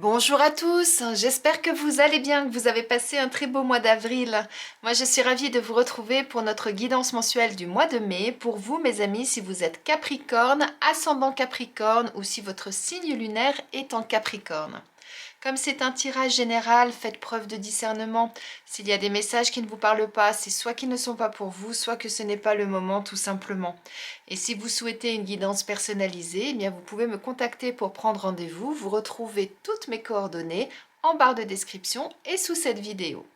Bonjour à tous, j'espère que vous allez bien, que vous avez passé un très beau mois d'avril. Moi je suis ravie de vous retrouver pour notre guidance mensuelle du mois de mai. Pour vous mes amis, si vous êtes Capricorne, ascendant Capricorne ou si votre signe lunaire est en Capricorne. Comme c'est un tirage général, faites preuve de discernement. S'il y a des messages qui ne vous parlent pas, c'est soit qu'ils ne sont pas pour vous, soit que ce n'est pas le moment tout simplement. Et si vous souhaitez une guidance personnalisée, eh bien vous pouvez me contacter pour prendre rendez-vous. Vous retrouvez toutes mes coordonnées en barre de description et sous cette vidéo.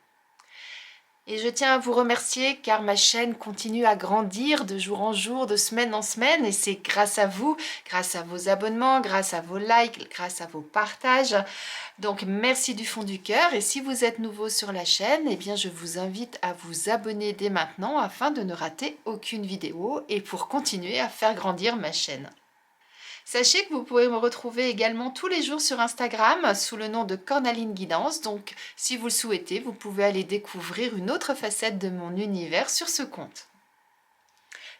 Et je tiens à vous remercier car ma chaîne continue à grandir de jour en jour, de semaine en semaine et c'est grâce à vous, grâce à vos abonnements, grâce à vos likes, grâce à vos partages. Donc merci du fond du cœur et si vous êtes nouveau sur la chaîne, eh bien je vous invite à vous abonner dès maintenant afin de ne rater aucune vidéo et pour continuer à faire grandir ma chaîne. Sachez que vous pouvez me retrouver également tous les jours sur Instagram sous le nom de Cornaline Guidance. Donc, si vous le souhaitez, vous pouvez aller découvrir une autre facette de mon univers sur ce compte.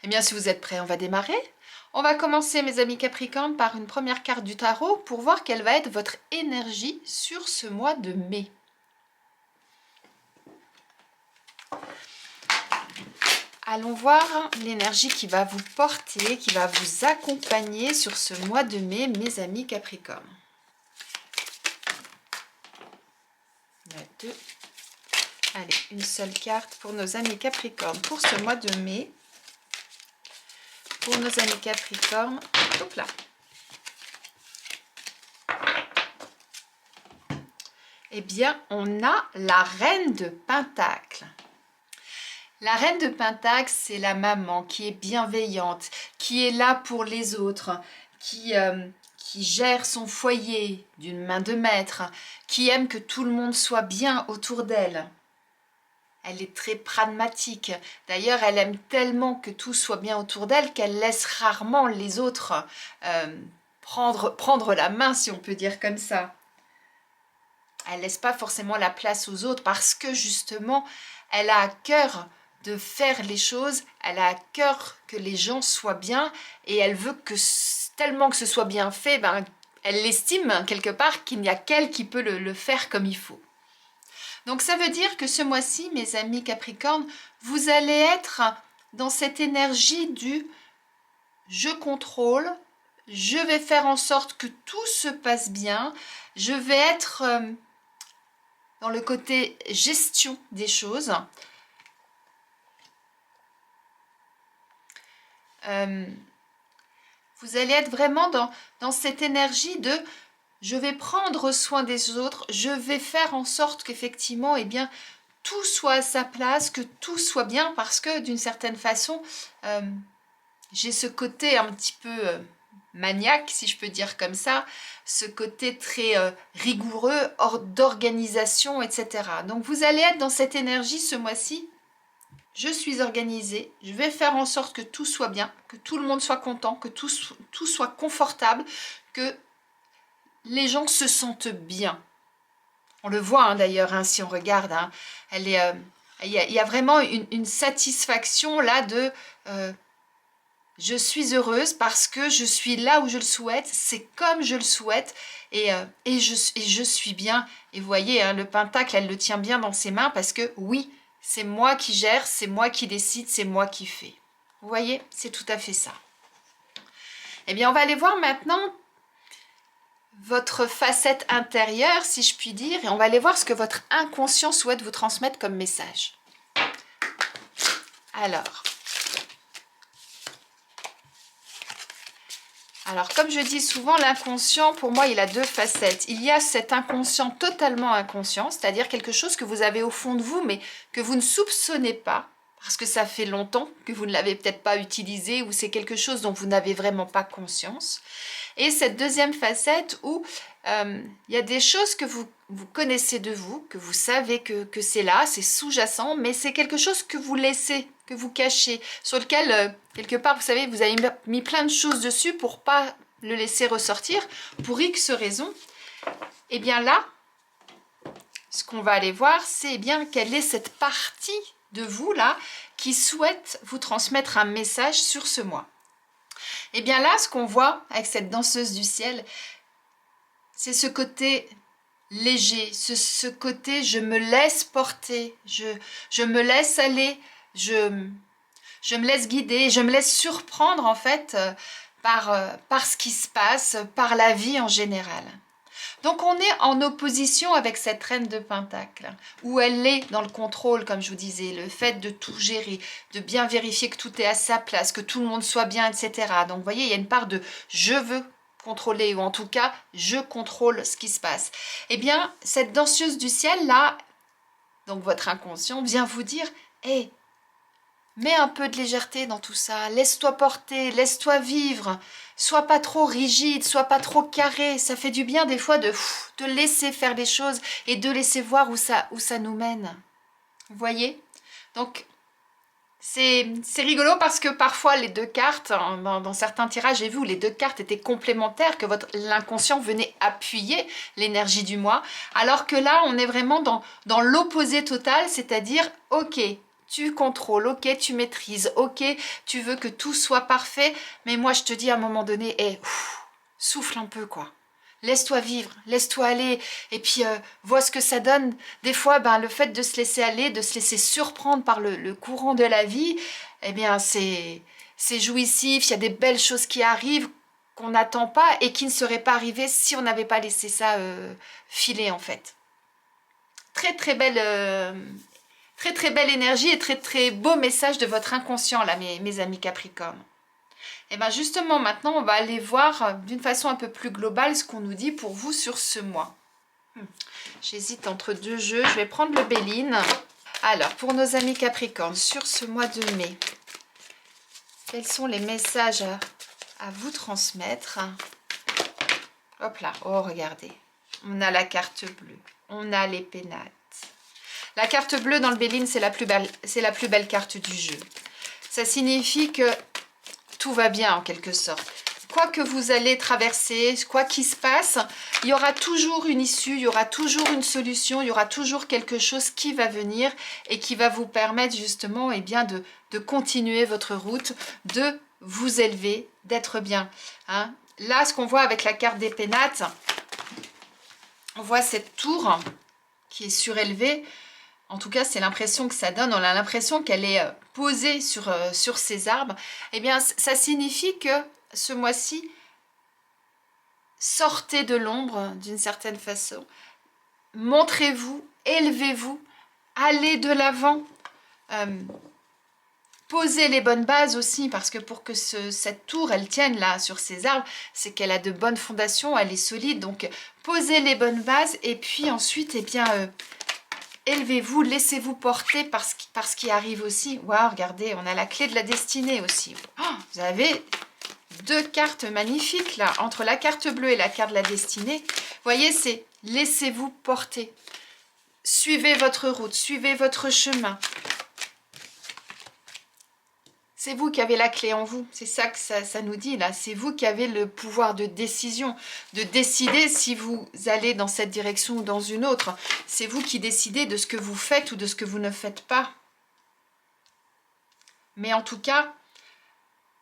Eh bien, si vous êtes prêts, on va démarrer. On va commencer, mes amis Capricorne, par une première carte du tarot pour voir quelle va être votre énergie sur ce mois de mai. Allons voir l'énergie qui va vous porter, qui va vous accompagner sur ce mois de mai, mes amis Capricorne. Il y a deux. Allez, une seule carte pour nos amis Capricorne pour ce mois de mai. Pour nos amis Capricorne, hop là. Eh bien, on a la reine de Pentacle. La reine de Pentacle, c'est la maman qui est bienveillante, qui est là pour les autres, qui gère son foyer d'une main de maître, qui aime que tout le monde soit bien autour d'elle. Elle est très pragmatique. D'ailleurs, elle aime tellement que tout soit bien autour d'elle qu'elle laisse rarement les autres prendre la main, si on peut dire comme ça. Elle ne laisse pas forcément la place aux autres parce que justement, elle a à cœur de faire les choses, elle a à cœur que les gens soient bien et elle veut que tellement que ce soit bien fait, elle l'estime quelque part qu'il n'y a qu'elle qui peut le faire comme il faut. Donc ça veut dire que ce mois-ci, mes amis Capricorne, vous allez être dans cette énergie du je contrôle, je vais faire en sorte que tout se passe bien, je vais être dans le côté gestion des choses. Vous allez être vraiment dans cette énergie de je vais prendre soin des autres, je vais faire en sorte qu'effectivement, eh bien, tout soit à sa place, que tout soit bien, parce que d'une certaine façon, j'ai ce côté un petit peu maniaque, si je peux dire comme ça, ce côté très rigoureux, d'organisation, etc. Donc vous allez être dans cette énergie ce mois-ci. Je suis organisée, je vais faire en sorte que tout soit bien, que tout le monde soit content, que tout soit confortable, que les gens se sentent bien. On le voit d'ailleurs, si on regarde, il y a vraiment une satisfaction là de je suis heureuse parce que je suis là où je le souhaite, c'est comme je le souhaite et je suis bien. Et vous voyez, le pentacle, elle le tient bien dans ses mains parce que oui, c'est moi qui gère, c'est moi qui décide, c'est moi qui fais. Vous voyez, c'est tout à fait ça. Eh bien, on va aller voir maintenant votre facette intérieure, si je puis dire, et on va aller voir ce que votre inconscient souhaite vous transmettre comme message. Alors, comme je dis souvent, l'inconscient, pour moi, il a deux facettes. Il y a cet inconscient totalement inconscient, c'est-à-dire quelque chose que vous avez au fond de vous, mais que vous ne soupçonnez pas, parce que ça fait longtemps que vous ne l'avez peut-être pas utilisé, ou c'est quelque chose dont vous n'avez vraiment pas conscience. Et cette deuxième facette où il y a des choses que vous connaissez de vous, que vous savez que c'est là, c'est sous-jacent, mais c'est quelque chose que vous laissez, que vous cachez, sur lequel, quelque part, vous savez, vous avez mis plein de choses dessus pour pas le laisser ressortir, pour X raisons. Et bien là, ce qu'on va aller voir, c'est bien quelle est cette partie de vous là qui souhaite vous transmettre un message sur ce mois. Et bien là, ce qu'on voit avec cette danseuse du ciel, c'est ce côté léger, ce côté je me laisse porter, je me laisse aller, je me laisse guider, je me laisse surprendre en fait par ce qui se passe, par la vie en général. Donc on est en opposition avec cette reine de Pentacle, où elle est dans le contrôle, comme je vous disais, le fait de tout gérer, de bien vérifier que tout est à sa place, que tout le monde soit bien, etc. Donc vous voyez, il y a une part de je veux contrôler, ou en tout cas, je contrôle ce qui se passe. Eh bien, cette danseuse du ciel, là, donc votre inconscient, vient vous dire, hé, mets un peu de légèreté dans tout ça, laisse-toi porter, laisse-toi vivre, sois pas trop rigide, sois pas trop carré, ça fait du bien des fois de laisser faire les choses et de laisser voir où ça nous mène. Vous voyez? Donc, c'est rigolo parce que parfois les deux cartes, dans certains tirages, j'ai vu où les deux cartes étaient complémentaires, que l'inconscient venait appuyer l'énergie du moi, alors que là, on est vraiment dans l'opposé total, c'est-à-dire, ok, tu contrôles, ok, tu maîtrises, ok, tu veux que tout soit parfait, mais moi je te dis à un moment donné, hey, souffle un peu quoi. Laisse-toi vivre, laisse-toi aller, et puis vois ce que ça donne. Des fois, ben, le fait de se laisser aller, de se laisser surprendre par le courant de la vie, eh bien c'est jouissif, il y a des belles choses qui arrivent qu'on n'attend pas et qui ne seraient pas arrivées si on n'avait pas laissé ça filer en fait. Très très belle très très belle énergie et très très beau message de votre inconscient là mes amis Capricorne. Et bien justement maintenant on va aller voir d'une façon un peu plus globale ce qu'on nous dit pour vous sur ce mois. J'hésite entre deux jeux, je vais prendre le Béline. Alors pour nos amis Capricorne sur ce mois de mai, quels sont les messages à vous transmettre? Hop là, oh regardez, on a la carte bleue, on a les pénates. La carte bleue dans le Béline, c'est la plus belle carte du jeu. Ça signifie que tout va bien en quelque sorte. Quoi que vous allez traverser, quoi qu'il se passe, il y aura toujours une issue, il y aura toujours une solution, il y aura toujours quelque chose qui va venir et qui va vous permettre justement eh bien, de continuer votre route, de vous élever, d'être bien. Hein. Là, ce qu'on voit avec la carte des pénates, on voit cette tour qui est surélevée. En tout cas, c'est l'impression que ça donne. On a l'impression qu'elle est posée sur ces arbres. Eh bien, ça signifie que ce mois-ci, sortez de l'ombre d'une certaine façon. Montrez-vous, élevez-vous, allez de l'avant. Posez les bonnes bases aussi, parce que pour que cette tour, elle tienne là sur ces arbres, c'est qu'elle a de bonnes fondations, elle est solide. Donc, posez les bonnes bases et puis ensuite, eh bien... élevez-vous, laissez-vous porter par ce qui arrive aussi. Waouh, regardez, on a la clé de la destinée aussi. Oh, vous avez deux cartes magnifiques là, entre la carte bleue et la carte de la destinée. Vous voyez, c'est laissez-vous porter. Suivez votre route, suivez votre chemin. C'est vous qui avez la clé en vous. C'est ça que ça nous dit là. C'est vous qui avez le pouvoir de décision, de décider si vous allez dans cette direction ou dans une autre. C'est vous qui décidez de ce que vous faites ou de ce que vous ne faites pas. Mais en tout cas,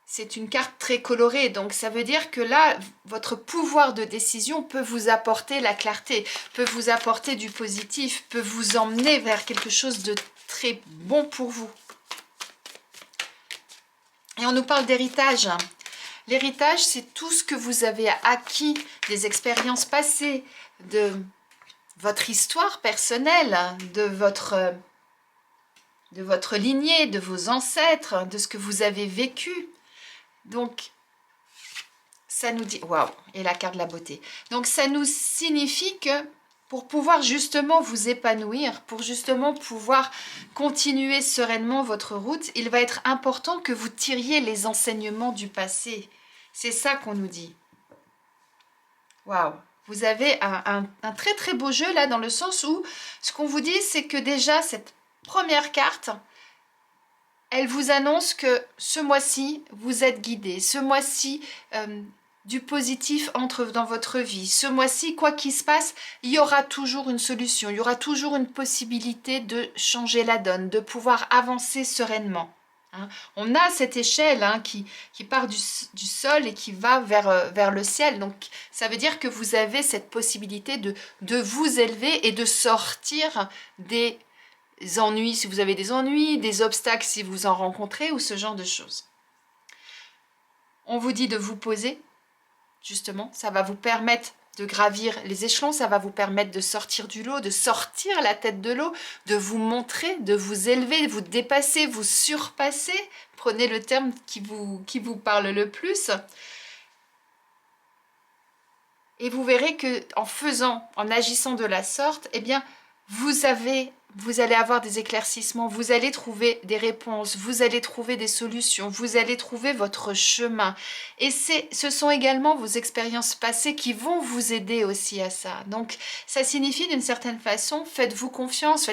c'est une carte très colorée. Donc ça veut dire que là, votre pouvoir de décision peut vous apporter la clarté, peut vous apporter du positif, peut vous emmener vers quelque chose de très bon pour vous. Et on nous parle d'héritage. L'héritage, c'est tout ce que vous avez acquis, des expériences passées, de votre histoire personnelle, de votre lignée, de vos ancêtres, de ce que vous avez vécu. Donc, ça nous dit... Waouh, et la carte de la beauté. Donc, ça nous signifie que pour pouvoir justement vous épanouir, pour justement pouvoir continuer sereinement votre route, il va être important que vous tiriez les enseignements du passé. C'est ça qu'on nous dit. Waouh! Vous avez un très très beau jeu là, dans le sens où ce qu'on vous dit, c'est que déjà cette première carte, elle vous annonce que ce mois-ci, vous êtes guidé. Ce mois-ci... du positif entre dans votre vie. Ce mois-ci, quoi qu'il se passe, il y aura toujours une solution, il y aura toujours une possibilité de changer la donne, de pouvoir avancer sereinement. hein. On a cette échelle hein, qui part du sol et qui va vers le ciel. Donc, ça veut dire que vous avez cette possibilité de vous élever et de sortir des ennuis, si vous avez des ennuis, des obstacles si vous en rencontrez ou ce genre de choses. On vous dit de vous poser, justement, ça va vous permettre de gravir les échelons, ça va vous permettre de sortir du lot, de sortir la tête de l'eau, de vous montrer, de vous élever, de vous dépasser, vous surpasser. Prenez le terme qui vous parle le plus. Et vous verrez que en faisant, en agissant de la sorte, eh bien, vous allez avoir des éclaircissements, vous allez trouver des réponses, vous allez trouver des solutions, vous allez trouver votre chemin. Et ce sont également vos expériences passées qui vont vous aider aussi à ça. Donc, ça signifie d'une certaine façon, faites confiance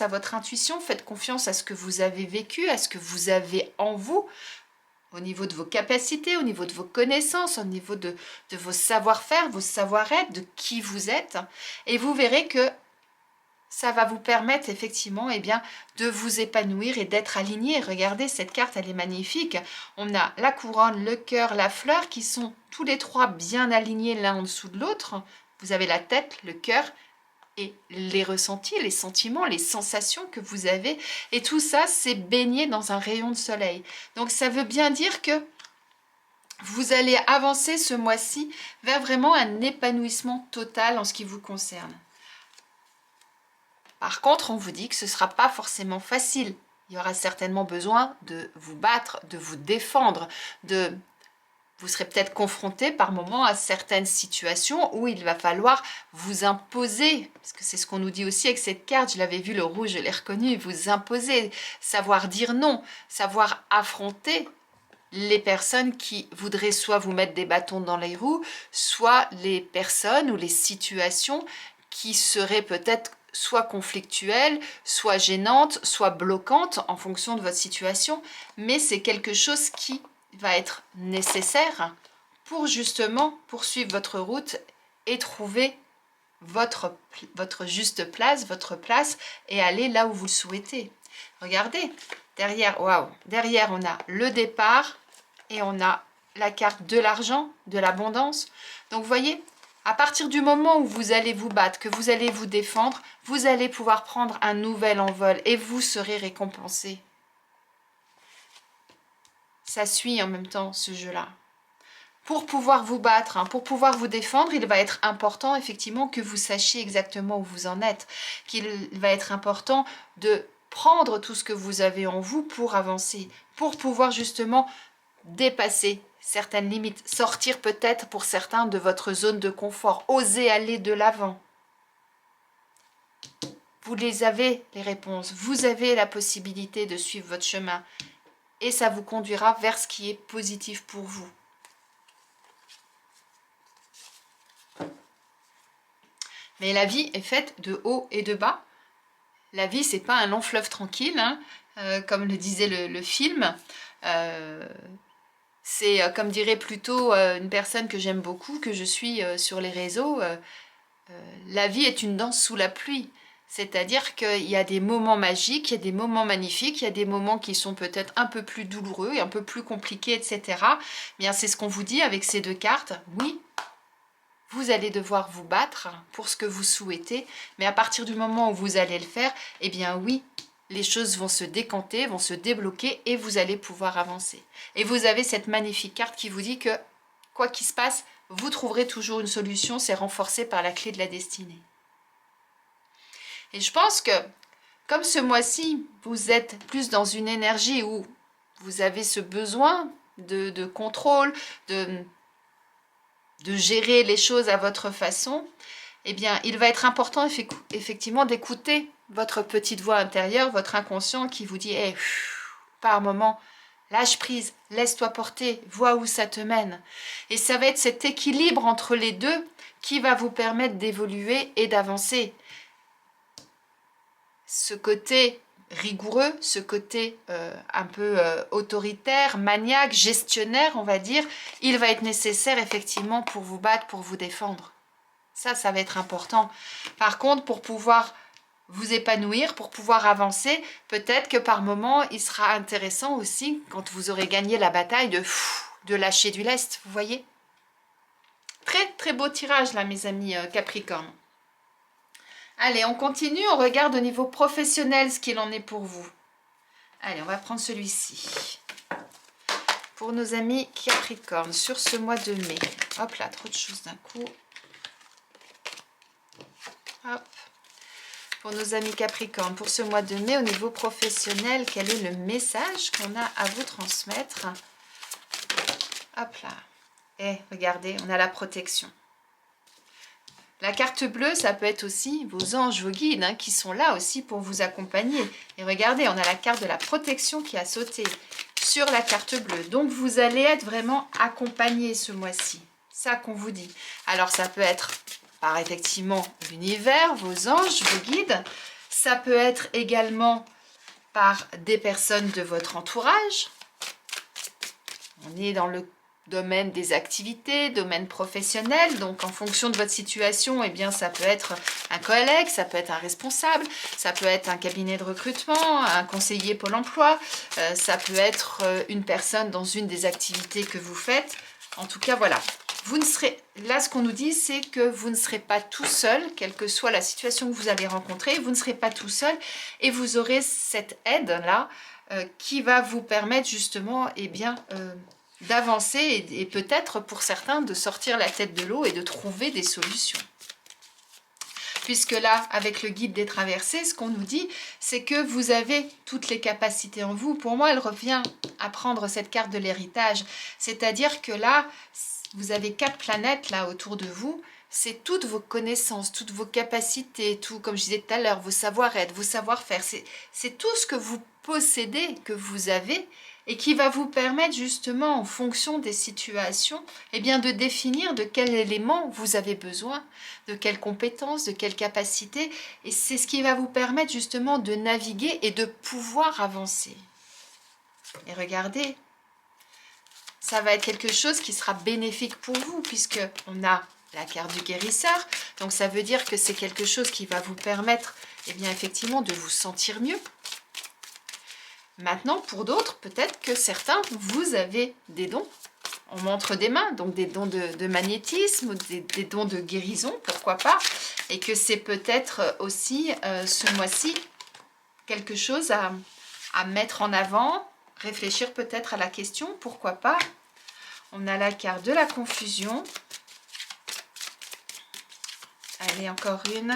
à votre intuition, faites confiance à ce que vous avez vécu, à ce que vous avez en vous, au niveau de vos capacités, au niveau de vos connaissances, au niveau de vos savoir-faire, vos savoir-être, de qui vous êtes. Et vous verrez que ça va vous permettre effectivement eh bien, de vous épanouir et d'être aligné. Regardez, cette carte, elle est magnifique. On a la couronne, le cœur, la fleur qui sont tous les trois bien alignés l'un en dessous de l'autre. Vous avez la tête, le cœur et les ressentis, les sentiments, les sensations que vous avez. Et tout ça, c'est baigné dans un rayon de soleil. Donc ça veut bien dire que vous allez avancer ce mois-ci vers vraiment un épanouissement total en ce qui vous concerne. Par contre, on vous dit que ce ne sera pas forcément facile. Il y aura certainement besoin de vous battre, de vous défendre, vous serez peut-être confronté par moments à certaines situations où il va falloir vous imposer, parce que c'est ce qu'on nous dit aussi avec cette carte, je l'avais vu, le rouge, je l'ai reconnu, vous imposer, savoir dire non, savoir affronter les personnes qui voudraient soit vous mettre des bâtons dans les roues, soit les personnes ou les situations qui seraient peut-être soit conflictuelle, soit gênante, soit bloquante en fonction de votre situation, mais c'est quelque chose qui va être nécessaire pour justement poursuivre votre route et trouver votre juste place, votre place et aller là où vous le souhaitez. Regardez, derrière, waouh, derrière on a le départ et on a la carte de l'argent, de l'abondance. Donc vous voyez, à partir du moment où vous allez vous battre, que vous allez vous défendre, vous allez pouvoir prendre un nouvel envol et vous serez récompensé. Ça suit en même temps ce jeu-là. Pour pouvoir vous battre, pour pouvoir vous défendre, il va être important effectivement que vous sachiez exactement où vous en êtes. Qu'il va être important de prendre tout ce que vous avez en vous pour avancer, pour pouvoir justement dépasser certaines limites, sortir peut-être pour certains de votre zone de confort, oser aller de l'avant. Vous les avez, les réponses, vous avez la possibilité de suivre votre chemin et ça vous conduira vers ce qui est positif pour vous. Mais la vie est faite de haut et de bas. La vie, c'est pas un long fleuve tranquille, comme le disait le film. C'est, comme dirait plutôt une personne que j'aime beaucoup, que je suis sur les réseaux, la vie est une danse sous la pluie. C'est-à-dire qu'il y a des moments magiques, il y a des moments magnifiques, il y a des moments qui sont peut-être un peu plus douloureux, un peu plus compliqués, etc. Bien, c'est ce qu'on vous dit avec ces deux cartes. Oui, vous allez devoir vous battre pour ce que vous souhaitez, mais à partir du moment où vous allez le faire, eh bien oui, les choses vont se décanter, vont se débloquer et vous allez pouvoir avancer. Et vous avez cette magnifique carte qui vous dit que, quoi qu'il se passe, vous trouverez toujours une solution, c'est renforcé par la clé de la destinée. Et je pense que, comme ce mois-ci, vous êtes plus dans une énergie où vous avez ce besoin de contrôle, de gérer les choses à votre façon, eh bien, il va être important effectivement d'écouter votre petite voix intérieure, votre inconscient qui vous dit hey, par moment, lâche prise, laisse-toi porter, vois où ça te mène. Et ça va être cet équilibre entre les deux qui va vous permettre d'évoluer et d'avancer. Ce côté rigoureux, ce côté un peu autoritaire, maniaque, gestionnaire, on va dire, il va être nécessaire effectivement pour vous battre, pour vous défendre. Ça va être important. Par contre, pour pouvoir vous épanouir, pour pouvoir avancer. Peut-être que par moment, il sera intéressant aussi, quand vous aurez gagné la bataille, de lâcher du lest, vous voyez. Très très beau tirage là, mes amis Capricorne. Allez, on continue, on regarde au niveau professionnel ce qu'il en est pour vous. Allez, on va prendre celui-ci. Pour nos amis Capricorne, sur ce mois de mai. Hop là, trop de choses d'un coup. Hop. Pour nos amis Capricorne, pour ce mois de mai, au niveau professionnel, quel est le message qu'on a à vous transmettre? Hop là. Et regardez, on a la protection. La carte bleue, ça peut être aussi vos anges, vos guides, hein, qui sont là aussi pour vous accompagner. Et regardez, on a la carte de la protection qui a sauté sur la carte bleue. Donc, vous allez être vraiment accompagné ce mois-ci. Ça qu'on vous dit. Alors, ça peut être par effectivement l'univers, vos anges, vos guides. Ça peut être également par des personnes de votre entourage. On est dans le domaine des activités, domaine professionnel, donc en fonction de votre situation, eh bien ça peut être un collègue, ça peut être un responsable, ça peut être un cabinet de recrutement, un conseiller Pôle emploi, ça peut être une personne dans une des activités que vous faites. En tout cas, voilà. Vous ne serez, là, ce qu'on nous dit, c'est que vous ne serez pas tout seul, quelle que soit la situation que vous allez rencontrer, vous ne serez pas tout seul et vous aurez cette aide-là qui va vous permettre justement, eh bien, d'avancer et peut-être pour certains de sortir la tête de l'eau et de trouver des solutions. Puisque là, avec le guide des traversées, ce qu'on nous dit, c'est que vous avez toutes les capacités en vous. Pour moi, elle revient à prendre cette carte de l'héritage. C'est-à-dire que là, vous avez 4 planètes là autour de vous. C'est toutes vos connaissances, toutes vos capacités, tout, comme je disais tout à l'heure, vos savoir-être, vos savoir-faire. C'est tout ce que vous possédez, que vous avez, et qui va vous permettre justement, en fonction des situations, eh bien, de définir de quel élément vous avez besoin, de quelles compétences, de quelles capacités. Et c'est ce qui va vous permettre justement de naviguer et de pouvoir avancer. Et regardez, ça va être quelque chose qui sera bénéfique pour vous, puisque on a la carte du guérisseur. Donc ça veut dire que c'est quelque chose qui va vous permettre, eh bien, effectivement, de vous sentir mieux. Maintenant, pour d'autres, peut-être que certains, vous avez des dons. On montre des mains, donc des dons de magnétisme, des dons de guérison, pourquoi pas. Et que c'est peut-être aussi, ce mois-ci, quelque chose à mettre en avant, réfléchir peut-être à la question, pourquoi pas. On a la carte de la confusion. Allez, encore une.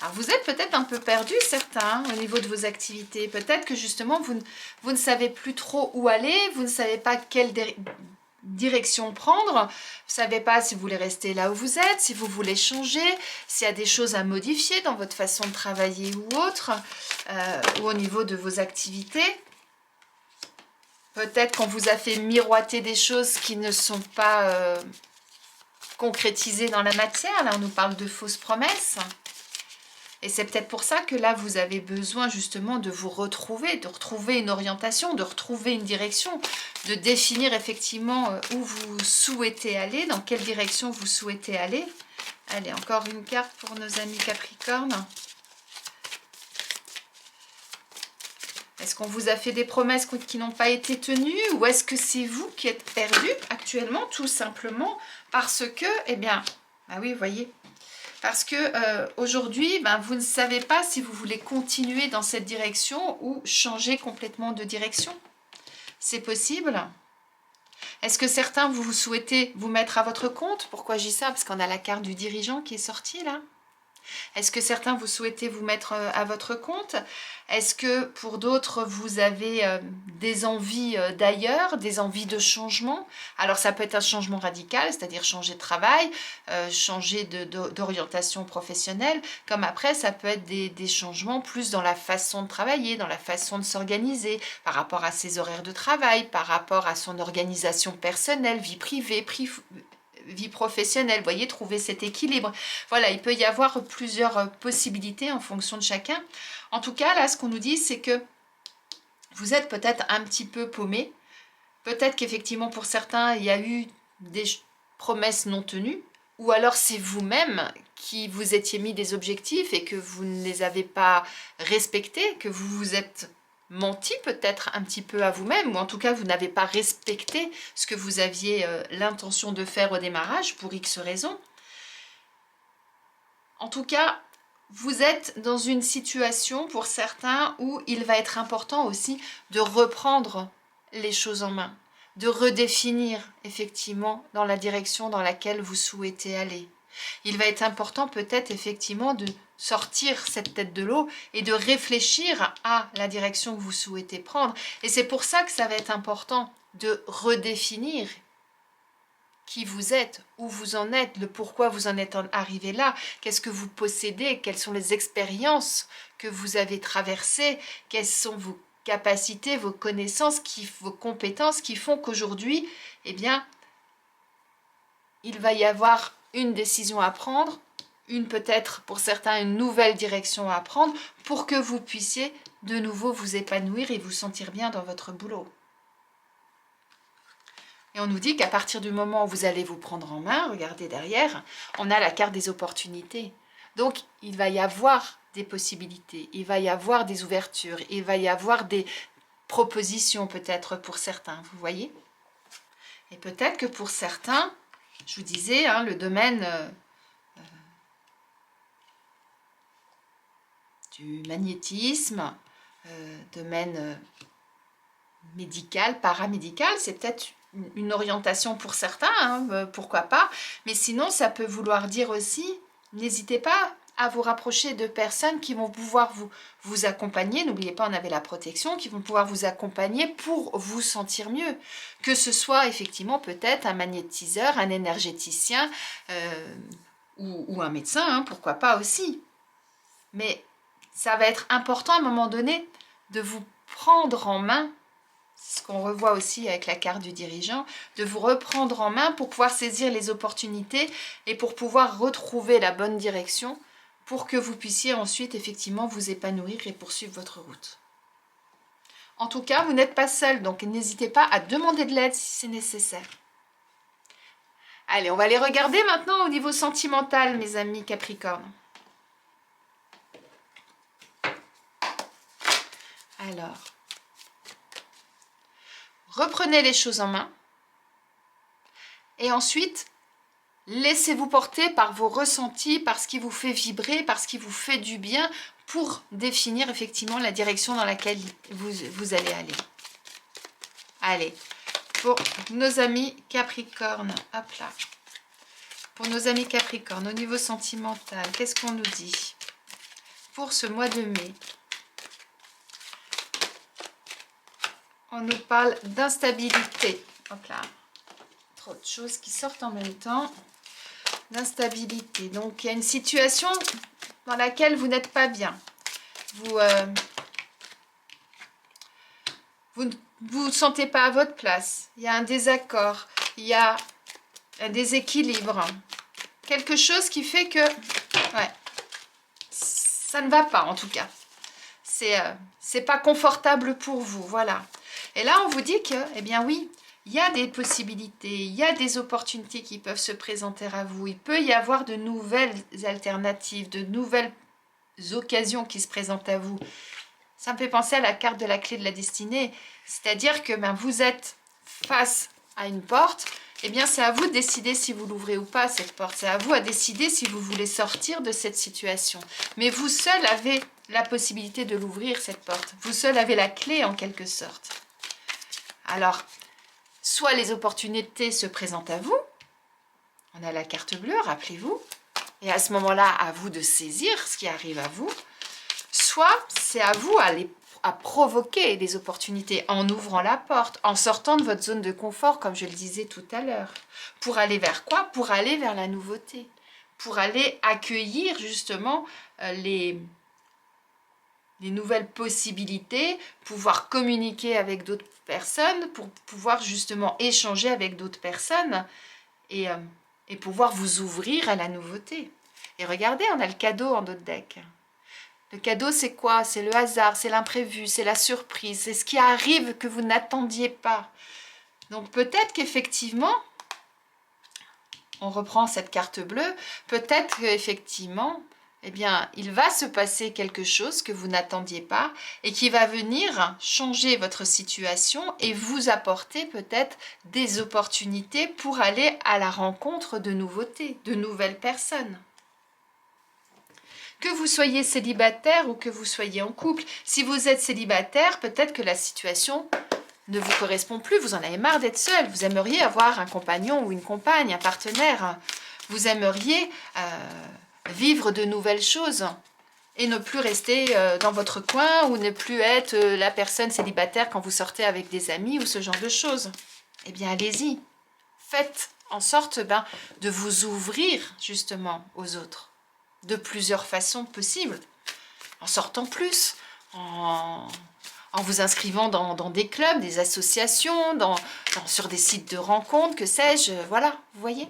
Alors, vous êtes peut-être un peu perdu, certains, au niveau de vos activités. Peut-être que justement, vous ne savez plus trop où aller, vous ne savez pas quelle direction prendre, vous ne savez pas si vous voulez rester là où vous êtes, si vous voulez changer, s'il y a des choses à modifier dans votre façon de travailler ou autre, ou au niveau de vos activités. Peut-être qu'on vous a fait miroiter des choses qui ne sont pas concrétisées dans la matière. Là, on nous parle de fausses promesses. Et c'est peut-être pour ça que là, vous avez besoin justement de vous retrouver, de retrouver une orientation, de retrouver une direction, de définir effectivement où vous souhaitez aller, dans quelle direction vous souhaitez aller. Allez, encore une carte pour nos amis Capricorne. Est-ce qu'on vous a fait des promesses qui n'ont pas été tenues, ou est-ce que c'est vous qui êtes perdu actuellement, tout simplement parce que, eh bien, bah oui, vous voyez, parce que aujourd'hui, ben, vous ne savez pas si vous voulez continuer dans cette direction ou changer complètement de direction. C'est possible. Est-ce que certains, vous souhaitez vous mettre à votre compte? Pourquoi je dis ça? Parce qu'on a la carte du dirigeant qui est sortie là. Est-ce que certains, vous souhaitez vous mettre à votre compte? Est-ce que pour d'autres, vous avez des envies d'ailleurs, des envies de changement? Alors ça peut être un changement radical, c'est-à-dire changer de travail, changer d'orientation professionnelle, comme après ça peut être des changements plus dans la façon de travailler, dans la façon de s'organiser, par rapport à ses horaires de travail, par rapport à son organisation personnelle, vie privée, vie professionnelle, vous voyez, trouver cet équilibre. Voilà, il peut y avoir plusieurs possibilités en fonction de chacun. En tout cas, là, ce qu'on nous dit, c'est que vous êtes peut-être un petit peu paumé. Peut-être qu'effectivement, pour certains, il y a eu des promesses non tenues. ou alors c'est vous-même qui vous étiez mis des objectifs et que vous ne les avez pas respectés, que vous vous êtes menti peut-être un petit peu à vous-même, ou en tout cas vous n'avez pas respecté ce que vous aviez l'intention de faire au démarrage pour X raisons. En tout cas, vous êtes dans une situation pour certains où il va être important aussi de reprendre les choses en main, de redéfinir effectivement dans la direction dans laquelle vous souhaitez aller. Il va être important peut-être effectivement de sortir cette tête de l'eau et de réfléchir à la direction que vous souhaitez prendre. Et c'est pour ça que ça va être important de redéfinir qui vous êtes, où vous en êtes, le pourquoi vous en êtes arrivé là, qu'est-ce que vous possédez, quelles sont les expériences que vous avez traversées, quelles sont vos capacités, vos connaissances, vos compétences qui font qu'aujourd'hui, eh bien, il va y avoir une décision à prendre, peut-être pour certains une nouvelle direction à prendre pour que vous puissiez de nouveau vous épanouir et vous sentir bien dans votre boulot. Et on nous dit qu'à partir du moment où vous allez vous prendre en main, regardez derrière, on a la carte des opportunités. Donc, il va y avoir des possibilités, il va y avoir des ouvertures, il va y avoir des propositions peut-être pour certains, vous voyez? Et peut-être que pour certains, je vous disais, hein, le domaine du magnétisme, domaine médical, paramédical, c'est peut-être une orientation pour certains, hein, pourquoi pas, mais sinon ça peut vouloir dire aussi, n'hésitez pas à vous rapprocher de personnes qui vont pouvoir vous accompagner, n'oubliez pas on avait la protection, qui vont pouvoir vous accompagner pour vous sentir mieux, que ce soit effectivement peut-être un magnétiseur, un énergéticien ou un médecin, hein, pourquoi pas aussi, mais ça va être important à un moment donné de vous prendre en main. C'est ce qu'on revoit aussi avec la carte du dirigeant, de vous reprendre en main pour pouvoir saisir les opportunités et pour pouvoir retrouver la bonne direction pour que vous puissiez ensuite effectivement vous épanouir et poursuivre votre route. En tout cas, vous n'êtes pas seul, donc n'hésitez pas à demander de l'aide si c'est nécessaire. Allez, on va aller regarder maintenant au niveau sentimental, mes amis Capricorne. Alors... reprenez les choses en main et ensuite laissez-vous porter par vos ressentis, par ce qui vous fait vibrer, par ce qui vous fait du bien pour définir effectivement la direction dans laquelle vous allez aller. Allez, pour nos amis Capricorne, hop là. Pour nos amis Capricorne, au niveau sentimental, qu'est-ce qu'on nous dit pour ce mois de mai? On nous parle d'instabilité. Hop là. Trop de choses qui sortent en même temps. D'instabilité. Donc, il y a une situation dans laquelle vous n'êtes pas bien. Vous ne vous sentez pas à votre place. Il y a un désaccord. Il y a un déséquilibre. Quelque chose qui fait que... ouais, ça ne va pas, en tout cas. C'est pas confortable pour vous. Voilà. Et là, on vous dit que, eh bien oui, il y a des possibilités, il y a des opportunités qui peuvent se présenter à vous. Il peut y avoir de nouvelles alternatives, de nouvelles occasions qui se présentent à vous. Ça me fait penser à la carte de la clé de la destinée. C'est-à-dire que vous êtes face à une porte, eh bien c'est à vous de décider si vous l'ouvrez ou pas, cette porte. C'est à vous à décider si vous voulez sortir de cette situation. Mais vous seul avez la possibilité de l'ouvrir, cette porte. Vous seul avez la clé en quelque sorte. Alors, soit les opportunités se présentent à vous, on a la carte bleue, rappelez-vous, et à ce moment-là, à vous de saisir ce qui arrive à vous, soit c'est à vous à provoquer des opportunités en ouvrant la porte, en sortant de votre zone de confort, comme je le disais tout à l'heure. Pour aller vers quoi? Pour aller vers la nouveauté, pour aller accueillir justement les nouvelles possibilités, pouvoir communiquer avec d'autres personnes, pour pouvoir justement échanger avec d'autres personnes et pouvoir vous ouvrir à la nouveauté. Et regardez, on a le cadeau en d'autres decks. Le cadeau, c'est quoi? C'est le hasard, c'est l'imprévu, c'est la surprise, c'est ce qui arrive que vous n'attendiez pas. Donc peut-être qu'effectivement, on reprend cette carte bleue, peut-être qu'effectivement, eh bien, il va se passer quelque chose que vous n'attendiez pas et qui va venir changer votre situation et vous apporter peut-être des opportunités pour aller à la rencontre de nouveautés, de nouvelles personnes. Que vous soyez célibataire ou que vous soyez en couple, si vous êtes célibataire, peut-être que la situation ne vous correspond plus, vous en avez marre d'être seul, vous aimeriez avoir un compagnon ou une compagne, un partenaire, vous aimeriez vivre de nouvelles choses et ne plus rester dans votre coin ou ne plus être la personne célibataire quand vous sortez avec des amis ou ce genre de choses. Eh bien, allez-y, faites en sorte de vous ouvrir justement aux autres de plusieurs façons possibles, en sortant plus, en vous inscrivant dans des clubs, des associations, sur des sites de rencontres, que sais-je, voilà, vous voyez.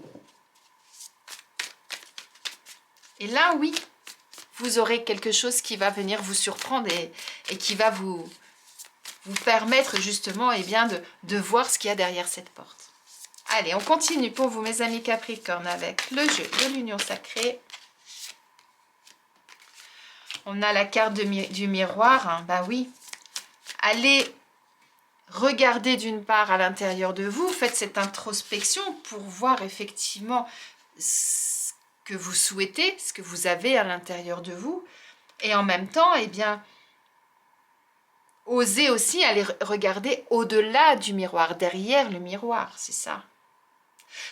Et là, oui, vous aurez quelque chose qui va venir vous surprendre et qui va vous permettre justement de voir ce qu'il y a derrière cette porte. Allez, on continue pour vous, mes amis Capricorne, avec le jeu de l'union sacrée. On a la carte du miroir, hein, bah oui. Allez regarder d'une part à l'intérieur de vous, faites cette introspection pour voir effectivement ce que vous souhaitez, ce que vous avez à l'intérieur de vous. Et en même temps, eh bien, osez aussi aller regarder au-delà du miroir, derrière le miroir, c'est ça.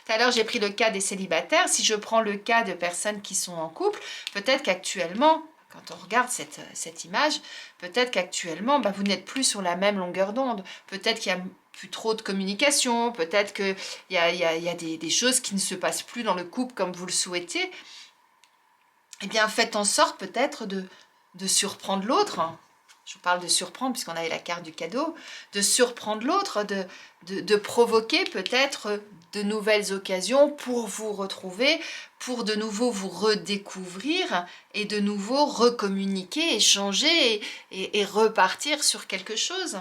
Tout à l'heure, j'ai pris le cas des célibataires. Si je prends le cas de personnes qui sont en couple, peut-être qu'actuellement, quand on regarde cette image, peut-être qu'actuellement, vous n'êtes plus sur la même longueur d'onde. Peut-être qu'il n'y a plus trop de communication, peut-être qu'il y a des choses qui ne se passent plus dans le couple comme vous le souhaitez. Eh bien, faites en sorte peut-être de surprendre l'autre. Je vous parle de surprendre puisqu'on avait la carte du cadeau. De surprendre l'autre, de provoquer peut-être de nouvelles occasions pour vous retrouver, pour de nouveau vous redécouvrir et de nouveau recommuniquer, échanger et repartir sur quelque chose.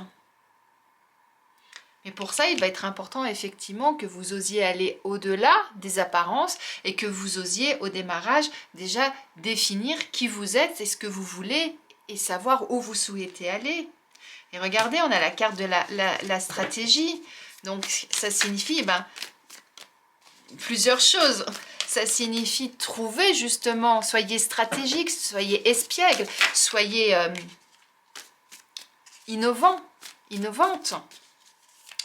Mais pour ça, il va être important effectivement que vous osiez aller au-delà des apparences et que vous osiez au démarrage déjà définir qui vous êtes et ce que vous voulez et savoir où vous souhaitez aller. Et regardez, on a la carte de la stratégie. Donc ça signifie plusieurs choses. Ça signifie trouver justement, soyez stratégique, soyez espiègle, soyez innovant, innovante.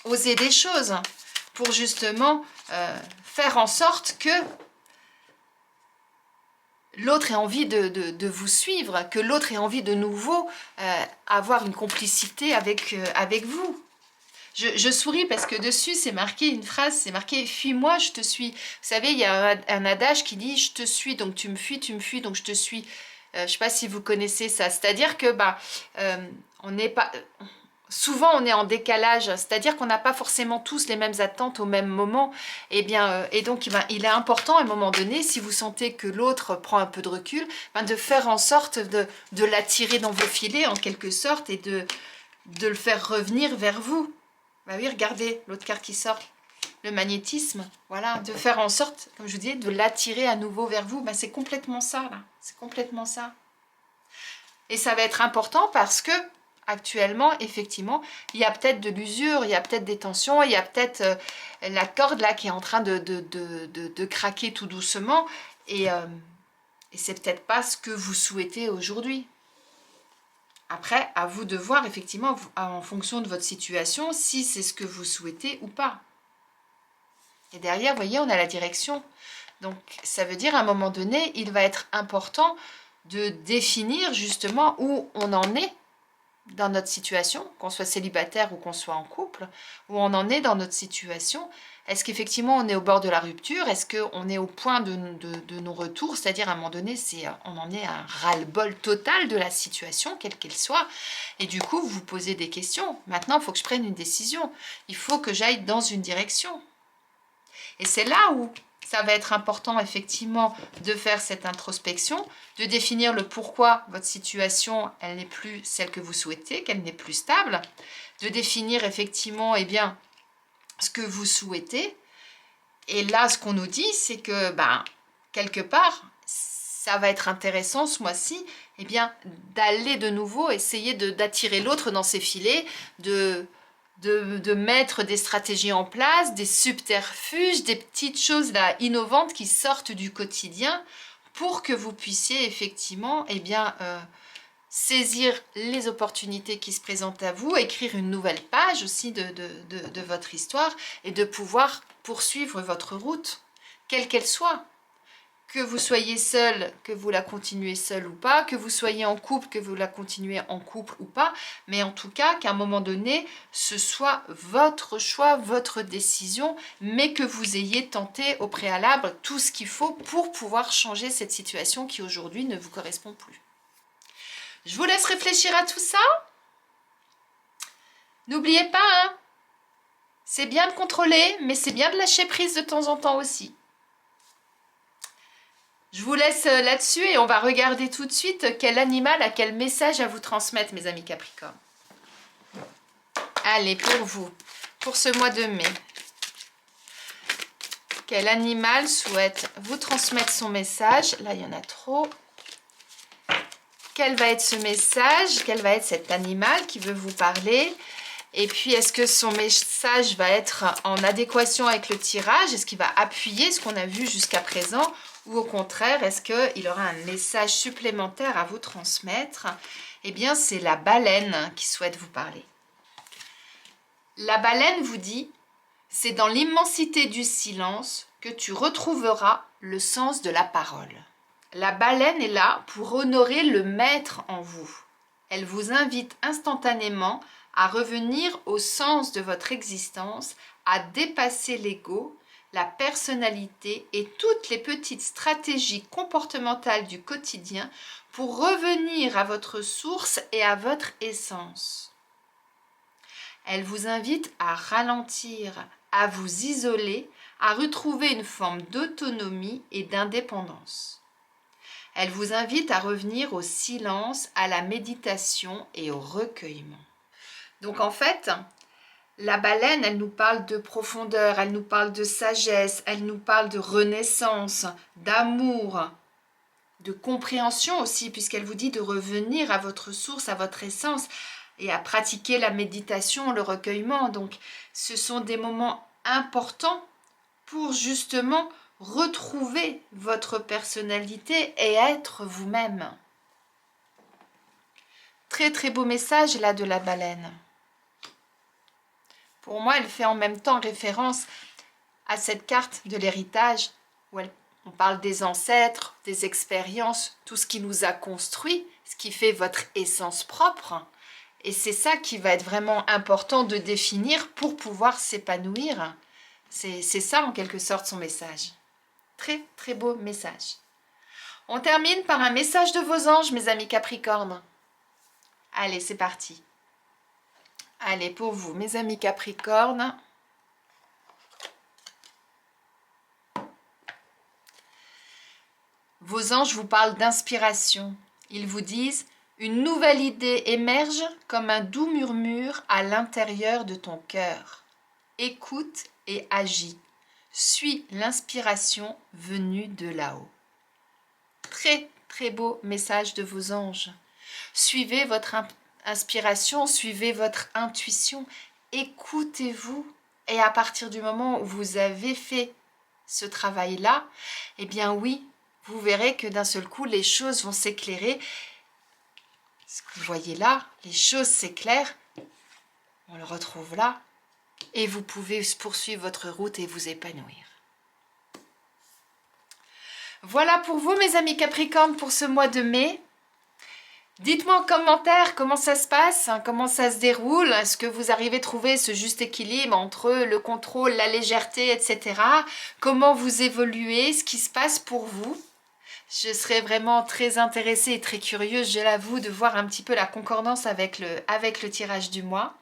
Osez des choses pour justement faire en sorte que l'autre ait envie de vous suivre, que l'autre ait envie de nouveau avoir une complicité avec vous. Je souris parce que dessus, c'est marqué une phrase, c'est marqué « Fuis-moi, je te suis ». Vous savez, il y a un adage qui dit « Je te suis, donc tu me fuis, donc je te suis ». Je ne sais pas si vous connaissez ça. C'est-à-dire que on n'est pas... Souvent, on est en décalage, c'est-à-dire qu'on n'a pas forcément tous les mêmes attentes au même moment. Et donc, il est important à un moment donné, si vous sentez que l'autre prend un peu de recul, de faire en sorte de l'attirer dans vos filets, en quelque sorte, et de le faire revenir vers vous. Oui, regardez l'autre carte qui sort, le magnétisme. Voilà, de faire en sorte, comme je vous disais, de l'attirer à nouveau vers vous. C'est complètement ça, là. C'est complètement ça. Et ça va être important parce que actuellement, effectivement, il y a peut-être de l'usure, il y a peut-être des tensions, il y a peut-être la corde là qui est en train de craquer tout doucement et c'est peut-être pas ce que vous souhaitez aujourd'hui. Après, à vous de voir effectivement en fonction de votre situation si c'est ce que vous souhaitez ou pas. Et derrière, vous voyez, on a la direction. Donc, ça veut dire à un moment donné, il va être important de définir justement où on en est dans notre situation, qu'on soit célibataire ou qu'on soit en couple, où on en est dans notre situation. Est-ce qu'effectivement on est au bord de la rupture? Est-ce qu'on est au point de non-retour? C'est-à-dire à un moment donné, on en est à un ras-le-bol total de la situation, quelle qu'elle soit. Et du coup, vous vous posez des questions. Maintenant, il faut que je prenne une décision. Il faut que j'aille dans une direction. Et c'est là où ça va être important effectivement de faire cette introspection, de définir le pourquoi votre situation, elle n'est plus celle que vous souhaitez, qu'elle n'est plus stable, de définir effectivement ce que vous souhaitez Et là, ce qu'on nous dit, c'est que, quelque part, ça va être intéressant ce mois-ci, eh bien, d'aller de nouveau essayer d'attirer l'autre dans ses filets, de mettre des stratégies en place, des subterfuges, des petites choses là innovantes qui sortent du quotidien pour que vous puissiez effectivement, eh bien, saisir les opportunités qui se présentent à vous, écrire une nouvelle page aussi de votre histoire et de pouvoir poursuivre votre route, quelle qu'elle soit. Que vous soyez seul, que vous la continuez seul ou pas, que vous soyez en couple, que vous la continuez en couple ou pas, mais en tout cas qu'à un moment donné, ce soit votre choix, votre décision, mais que vous ayez tenté au préalable tout ce qu'il faut pour pouvoir changer cette situation qui aujourd'hui ne vous correspond plus. Je vous laisse réfléchir à tout ça. N'oubliez pas, hein, c'est bien de contrôler, mais c'est bien de lâcher prise de temps en temps aussi. Je vous laisse là-dessus et on va regarder tout de suite quel animal a quel message à vous transmettre, mes amis Capricorne. Allez, pour vous, pour ce mois de mai. Quel animal souhaite vous transmettre son message? Là, il y en a trop. Quel va être ce message? Quel va être cet animal qui veut vous parler? Et puis, est-ce que son message va être en adéquation avec le tirage? Est-ce qu'il va appuyer ce qu'on a vu jusqu'à présent? Ou au contraire, est-ce qu'il aura un message supplémentaire à vous transmettre? Eh bien, c'est la baleine qui souhaite vous parler. La baleine vous dit, c'est dans l'immensité du silence que tu retrouveras le sens de la parole. La baleine est là pour honorer le maître en vous. Elle vous invite instantanément à revenir au sens de votre existence, à dépasser l'ego, la personnalité et toutes les petites stratégies comportementales du quotidien pour revenir à votre source et à votre essence. Elle vous invite à ralentir, à vous isoler, à retrouver une forme d'autonomie et d'indépendance. Elle vous invite à revenir au silence, à la méditation et au recueillement. Donc en fait, la baleine, elle nous parle de profondeur, elle nous parle de sagesse, elle nous parle de renaissance, d'amour, de compréhension aussi, puisqu'elle vous dit de revenir à votre source, à votre essence et à pratiquer la méditation, le recueillement. Donc ce sont des moments importants pour justement retrouver votre personnalité et être vous-même. Très très beau message là de la baleine. Pour moi, elle fait en même temps référence à cette carte de l'héritage où on parle des ancêtres, des expériences, tout ce qui nous a construit, ce qui fait votre essence propre. Et c'est ça qui va être vraiment important de définir pour pouvoir s'épanouir. C'est ça en quelque sorte son message. Très très beau message. On termine par un message de vos anges, mes amis Capricornes. Allez, c'est parti. Allez, pour vous, mes amis Capricornes. Vos anges vous parlent d'inspiration. Ils vous disent « Une nouvelle idée émerge comme un doux murmure à l'intérieur de ton cœur. Écoute et agis. Suis l'inspiration venue de là-haut. » Très, très beau message de vos anges. Suivez votre inspiration, suivez votre intuition, écoutez-vous. Et à partir du moment où vous avez fait ce travail-là, eh bien oui, vous verrez que d'un seul coup, les choses vont s'éclairer. Ce que vous voyez là, les choses s'éclairent. On le retrouve là. Et vous pouvez poursuivre votre route et vous épanouir. Voilà pour vous, mes amis Capricornes, pour ce mois de mai. Dites-moi en commentaire comment ça se passe, comment ça se déroule. Est-ce que vous arrivez à trouver ce juste équilibre entre le contrôle, la légèreté, etc. Comment vous évoluez, ce qui se passe pour vous. Je serais vraiment très intéressée et très curieuse, je l'avoue, de voir un petit peu la concordance avec le tirage du mois.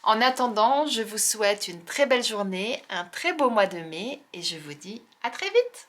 En attendant, je vous souhaite une très belle journée, un très beau mois de mai et je vous dis à très vite.